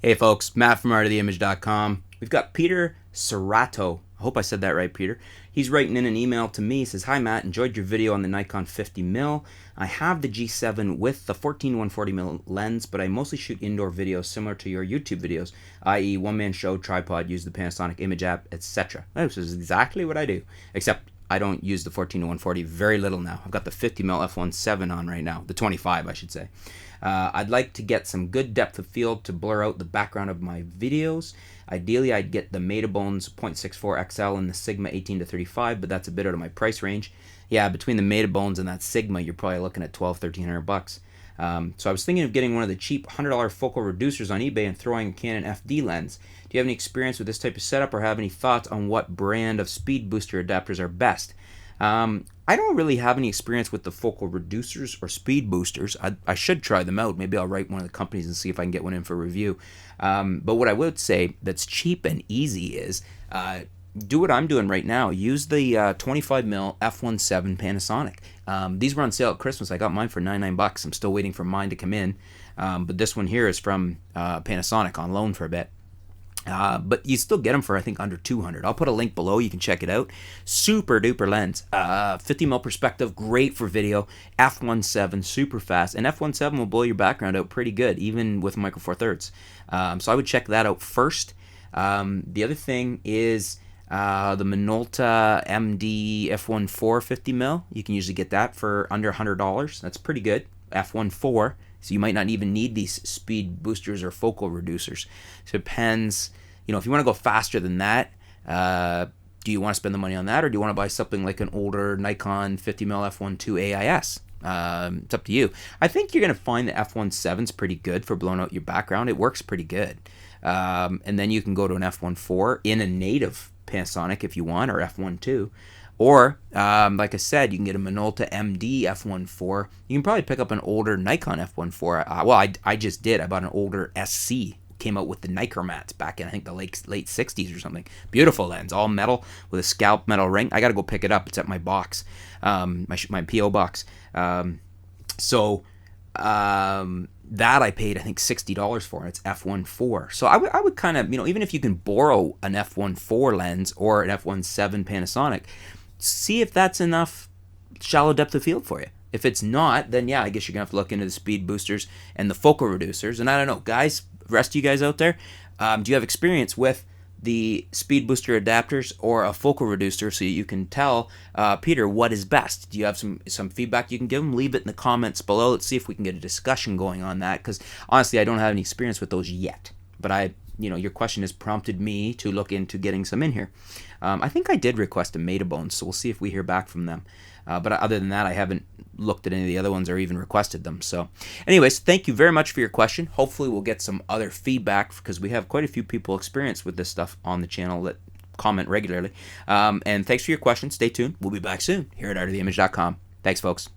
Hey folks, Matt from artoftheimage.com. We've got Peter Serrato. I hope I said that right, Peter. He's writing in an email to me. He says, "Hi Matt, enjoyed your video on the Nikon 50mm. I have the G7 with the 14-140mm lens, but I mostly shoot indoor videos similar to your YouTube videos, i.e. one-man show, tripod, use the Panasonic image app, etc." This is exactly what I do, except I don't use the 14-140 very little now. I've got the 50mm f1.7 on right now, the 25 I should say. I'd like to get some good depth of field to blur out the background of my videos. Ideally, I'd get the Metabones 0.64 XL and the Sigma 18-35, but that's a bit out of my price range. Yeah, between the Metabones and that Sigma, you're probably looking at $1,200-$1,300. So I was thinking of getting one of the cheap $100 focal reducers on eBay and throwing a Canon FD lens. Do you have any experience with this type of setup or have any thoughts on what brand of speed booster adapters are best? I don't really have any experience with the focal reducers or speed boosters. I should try them out. Maybe I'll write one of the companies and see if I can get one in for review. But what I would say that's cheap and easy is do what I'm doing right now. Use the 25mm f1.7 Panasonic. These were on sale at Christmas. I got mine for $99. I'm still waiting for mine to come in. But this one here is from Panasonic on loan for a bit. But you still get them for I think under $200. I'll put a link below. You can check it out. Super duper lens. 50mm perspective, great for video. f1.7, super fast, and f1.7 will blow your background out pretty good, even with micro four thirds. So I would check that out first. The other thing is the Minolta MD f1.4 50mm. You can usually get that for under $100. That's pretty good. f1.4. So you might not even need these speed boosters or focal reducers. So it depends, if you want to go faster than that, do you want to spend the money on that, or do you want to buy something like an older Nikon 50mm f1.2 AIS? It's up to you. I think you're going to find the f1.7's pretty good for blowing out your background. It works pretty good. And then you can go to an f1.4 in a native Panasonic if you want, or f1.2. Or, like I said, you can get a Minolta MD f1.4. You can probably pick up an older Nikon f1.4. I just did. I bought an older SC. Came out with the Nikromats back in, I think, the late 60s or something. Beautiful lens, all metal with a scalp metal ring. I got to go pick it up. It's at my box, my P.O. box. That I paid, I think, $60 for. It's f1.4. So I would kind of, even if you can borrow an f1.4 lens or an f1.7 Panasonic, see if that's enough shallow depth of field for you. If it's not, then yeah, I guess you're going to have to look into the speed boosters and the focal reducers. And I don't know, guys, the rest of you guys out there, do you have experience with the speed booster adapters or a focal reducer so you can tell Peter what is best? Do you have some feedback you can give him? Leave it in the comments below. Let's see if we can get a discussion going on that, because honestly, I don't have any experience with those yet. But your question has prompted me to look into getting some in here. I think I did request a Metabones, so we'll see if we hear back from them. But other than that, I haven't looked at any of the other ones or even requested them. So anyways, thank you very much for your question. Hopefully we'll get some other feedback, because we have quite a few people experienced with this stuff on the channel that comment regularly. And thanks for your question. Stay tuned. We'll be back soon here at artoftheimage.com. Thanks, folks.